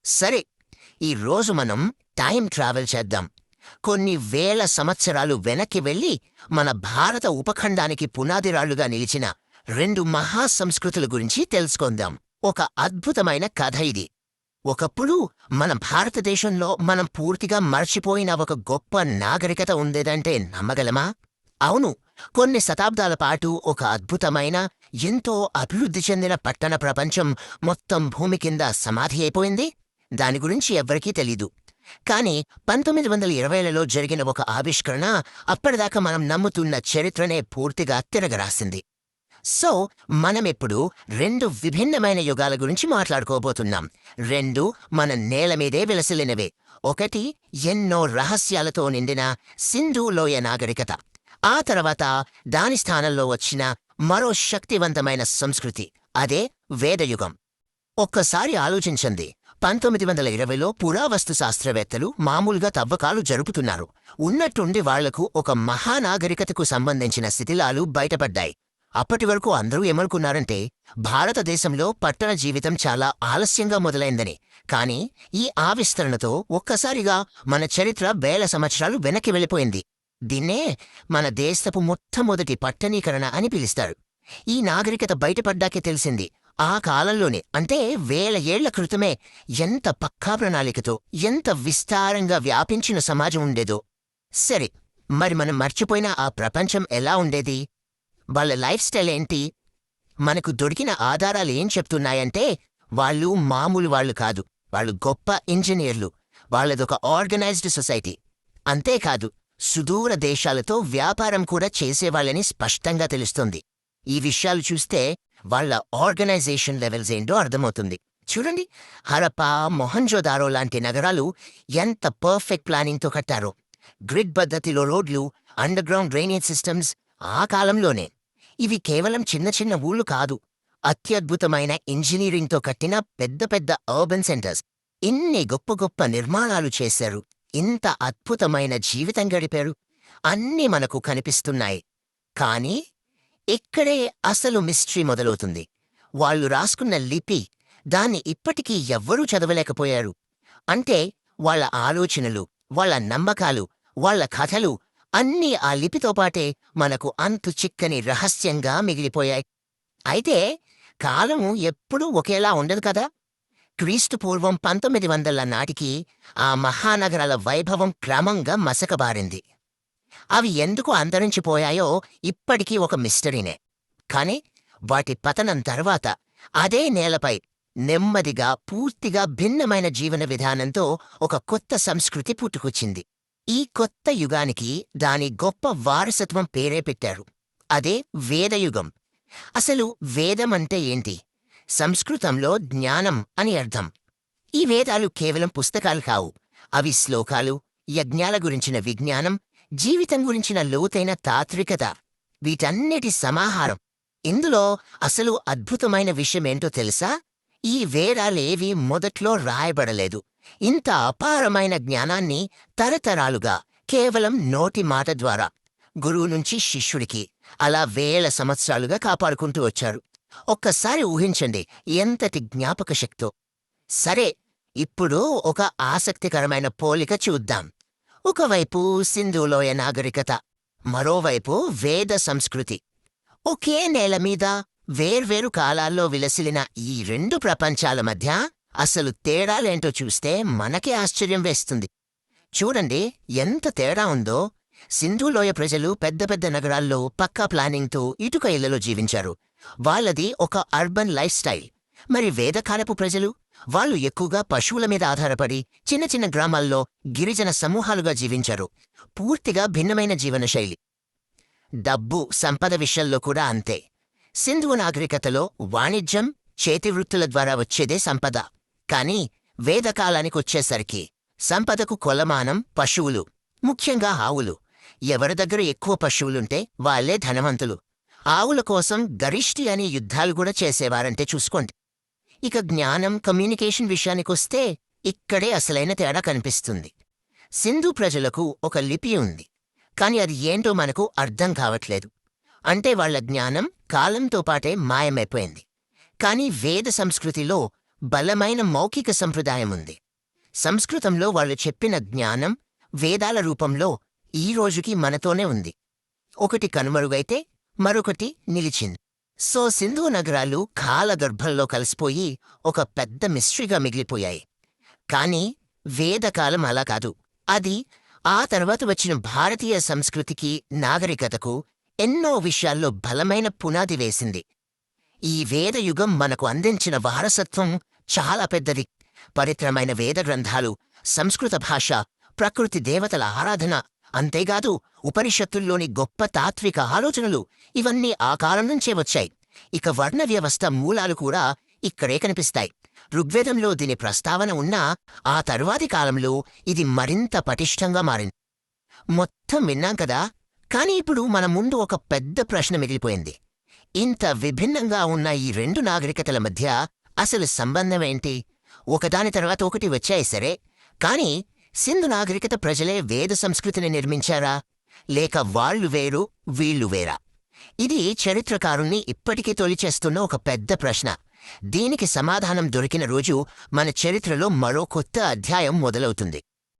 సరే, ఈరోజు మనం టైం ట్రావెల్ చేద్దాం. కొన్ని వేల సంవత్సరాలు వెనక్కి వెళ్ళి మన భారత ఉపఖండానికి పునాదిరాళ్లుగా నిలిచిన రెండు మహాసంస్కృతుల గురించి తెలుసుకుందాం. ఒక అద్భుతమైన కథ ఇది. ఒకప్పుడు మన భారతదేశంలో మనం పూర్తిగా మర్చిపోయిన ఒక గొప్ప నాగరికత ఉండేదంటే నమ్మగలమా? అవును, కొన్ని శతాబ్దాల పాటు ఒక అద్భుతమైన, ఎంతో అభివృద్ధి చెందిన పట్టణ ప్రపంచం మొత్తం భూమి కింద సమాధి అయిపోయింది. దాని గురించి ఎవ్వరికీ తెలీదు. కాని 1920లలో జరిగిన ఒక ఆవిష్కరణ అప్పటిదాకా మనం నమ్ముతున్న చరిత్రనే పూర్తిగా తిరగరాసింది. సో మనమిప్పుడు రెండు విభిన్నమైన యుగాల గురించి మాట్లాడుకోబోతున్నాం. రెండు మన నేలమీదే విలసిల్లినవే. ఒకటి ఎన్నో రహస్యాలతో నిండిన సింధు లోయ నాగరికత. ఆ తర్వాత దాని స్థానంలో వచ్చిన మరో శక్తివంతమైన సంస్కృతి, అదే వేదయుగం. ఒక్కసారి ఆలోచించండి. 1920లో పురావస్తు శాస్త్రవేత్తలు మామూలుగా తవ్వకాలు జరుపుతున్నారు. ఉన్నట్టుండి వాళ్లకు ఒక మహానాగరికతకు సంబంధించిన శిథిలాలు బయటపడ్డాయి. అప్పటి వరకు అందరూ ఏమనుకున్నారంటే భారతదేశంలో పట్టణ జీవితం చాలా ఆలస్యంగా మొదలైందని. కాని ఈ ఆవిష్కరణతో ఒక్కసారిగా మన చరిత్ర వేల సంవత్సరాలు వెనక్కి వెళ్ళిపోయింది. దీన్నే మన దేశపు మొట్టమొదటి పట్టణీకరణ అని పిలుస్తారు. ఈ నాగరికత బయటపడ్డాకే తెలిసింది ఆ కాలంలోనే, అంటే వేల ఏళ్ల క్రితమే, ఎంత పక్కా ప్రణాళికతో, ఎంత విస్తారంగా వ్యాపించిన సమాజం ఉండేదో. సరే, మరి మనం మర్చిపోయిన ఆ ప్రపంచం ఎలా ఉండేది? వాళ్ళ లైఫ్ స్టైల్ ఏంటి? మనకు దొరికిన ఆధారాలేం చెప్తున్నాయంటే వాళ్ళు మామూలు వాళ్ళు కాదు. వాళ్ళు గొప్ప ఇంజనీర్లు. వాళ్ళదొక ఆర్గనైజ్డ్ సొసైటీ. అంతేకాదు, సుదూర దేశాలతో వ్యాపారం కూడా చేసేవాళ్ళని స్పష్టంగా తెలుస్తుంది. ఈ విషయాలు చూస్తే వాళ్ళ ఆర్గనైజేషన్ లెవెల్స్ ఏంటో అర్థమవుతుంది. చూడండి, హరప్పా, మొహంజోదారో లాంటి నగరాలు ఎంత పర్ఫెక్ట్ ప్లానింగ్తో కట్టారో. గ్రిడ్ పద్ధతిలో రోడ్లు, అండర్ గ్రౌండ్ డ్రైనేజ్ సిస్టమ్స్ ఆ కాలంలోనే. ఇవి కేవలం చిన్న చిన్న ఊళ్ళు కాదు, అత్యద్భుతమైన ఇంజనీరింగ్తో కట్టిన పెద్ద పెద్ద అర్బన్ సెంటర్స్. ఇన్ని గొప్ప గొప్ప నిర్మాణాలు చేశారు. ఇంత అద్భుతమైన జీవితం గడిపారు. అన్నీ మనకు కనిపిస్తున్నాయి. కానీ ఇక్కడే అసలు మిస్టరీ మొదలవుతుంది. వాళ్ళు రాసుకున్న లిపి, దాన్ని ఇప్పటికీ ఎవ్వరూ చదవలేకపోయారు. అంటే వాళ్ళ ఆలోచనలు, వాళ్ళ నమ్మకాలు, వాళ్ళ కథలు అన్నీ ఆ లిపితో పాటే మనకు అంతు చిక్కని రహస్యంగా మిగిలిపోయాయి. అయితే కాలము ఎప్పుడూ ఒకేలా ఉండదు కదా. క్రీస్తు పూర్వం 1900 నాటికి ఆ మహానగరాల వైభవం క్రమంగా మసకబారింది. అవి ఎందుకు అంతరించిపోయాయో ఇప్పటికీ ఒక మిస్టరీనే. కాని వాటి పతనం తర్వాత అదే నేలపై నెమ్మదిగా, పూర్తిగా భిన్నమైన జీవన విధానంతో ఒక కొత్త సంస్కృతి పుట్టుకొచ్చింది. ఈ కొత్త యుగానికి దాని గొప్ప వారసత్వం పేరే పెట్టారు. అదే వేదయుగం. అసలు వేదమంటే ఏంటి? సంస్కృతంలో జ్ఞానం అని అర్థం. ఈ వేదాలు కేవలం పుస్తకాలు కావు. అవి శ్లోకాలు, యజ్ఞాల గురించిన విజ్ఞానం, జీవితం గురించిన లోతైన తాత్వికత, వీటన్నిటి సమాహారం. ఇందులో అసలు అద్భుతమైన విషయమేంటో తెలుసా? ఈ వేదాలేవీ మొదట్లో రాయబడలేదు. ఇంత అపారమైన జ్ఞానాన్ని తరతరాలుగా కేవలం నోటి మాట ద్వారా గురువు నుంచి శిష్యుడికి అలా వేల సంవత్సరాలుగా కాపాడుకుంటూ వచ్చారు. ఒక్కసారి ఊహించండి ఎంతటి జ్ఞాపక శక్తో. సరే, ఇప్పుడు ఒక ఆసక్తికరమైన పోలిక చూద్దాం. ఒకవైపు సింధులోయ నాగరికత, మరోవైపు వేద సంస్కృతి. ఒకే నేల మీద వేర్వేరు కాలాల్లో విలసిలిన ఈ రెండు ప్రపంచాల మధ్య అసలు తేడాలేంటో చూస్తే మనకే ఆశ్చర్యం వేస్తుంది. చూడండి ఎంత తేడా ఉందో. సింధులోయ ప్రజలు పెద్ద పెద్ద నగరాల్లో పక్కా ప్లానింగ్తో ఇటుక ఇళ్లలో జీవించారు. వాళ్ళది ఒక అర్బన్ లైఫ్ స్టైల్. మరి వేదకాలపు ప్రజలు, వాళ్ళు ఎక్కువగా పశువుల మీద ఆధారపడి చిన్న చిన్న గ్రామాల్లో గిరిజన సమూహాలుగా జీవించారు. పూర్తిగా భిన్నమైన జీవనశైలి. డబ్బు, సంపద విషయంలో కూడా అంతే. సింధు నాగరికతలో వాణిజ్యం, చేతివృత్తుల ద్వారా వచ్చేదే సంపద. కాని వేదకాలానికొచ్చేసరికి సంపదకు కొలమానం పశువులు, ముఖ్యంగా ఆవులు. ఎవరి దగ్గర ఎక్కువ పశువులుంటే వాళ్లే ధనవంతులు. ఆవుల కోసం గరిష్టి అని యుద్ధాలు కూడా చేసేవారంటే చూసుకోండి. ఇక జ్ఞానం, కమ్యూనికేషన్ విషయానికొస్తే ఇక్కడే అసలైన తేడా కనిపిస్తుంది. సింధు ప్రజలకు ఒక లిపి ఉంది. కాని అది ఏంటో మనకు అర్థం కావట్లేదు. అంటే వాళ్ల జ్ఞానం కాలంతో పాటే మాయమైపోయింది. కాని వేద సంస్కృతిలో బలమైన మౌఖిక సంప్రదాయం ఉంది. సంస్కృతంలో వాళ్ళు చెప్పిన జ్ఞానం వేదాల రూపంలో ఈ రోజుకి మనతోనే ఉంది. ఒకటి కనుమరుగైతే మరొకటి నిలిచింది. సో సింధు నగరాలు కాలగర్భంలో కలిసిపోయి ఒక పెద్ద మిస్టరీగా మిగిలిపోయాయి. కాని వేదకాలం అలా కాదు. అది ఆ తర్వాత వచ్చిన భారతీయ సంస్కృతికి, నాగరికతకు ఎన్నో విషయాల్లో బలమైన పునాది వేసింది. ఈ వేదయుగం మనకు అందించిన వారసత్వం చాలా పెద్దది. పవిత్రమైన వేద గ్రంథాలు, సంస్కృత భాష, ప్రకృతి దేవతల ఆరాధన, అంతేకాదు ఉపనిషత్తుల్లోని గొప్ప తాత్విక ఆలోచనలు ఇవన్నీ ఆ కాలం నుంచే వచ్చాయి. ఇక వర్ణ వ్యవస్థ మూలాలు కూడా ఇక్కడే కనిపిస్తాయి. ఋగ్వేదంలో దీని ప్రస్తావన ఉన్నా ఆ తరువాతి కాలంలో ఇది మరింత పటిష్టంగా మారింది. మొత్తం విన్నాం కదా. కాని ఇప్పుడు మన ముందు ఒక పెద్ద ప్రశ్న మిగిలిపోయింది. ఇంత విభిన్నంగా ఉన్న ఈ రెండు నాగరికతల మధ్య అసలు సంబంధమేంటి? ఒకదాని తర్వాత ఒకటి వచ్చాయి సరే, కాని సింధు నాగరికత ప్రజలే వేద సంస్కృతిని నిర్మించారా, లేక వాళ్ళు వేరు వీళ్ళు వేరా? ఇది చరిత్రకారుణ్ణి ఇప్పటికీ తొలిచేస్తున్న ఒక పెద్ద ప్రశ్న. దీనికి సమాధానం దొరికిన రోజు మన చరిత్రలో మరో కొత్త అధ్యాయం మొదలవుతుంది.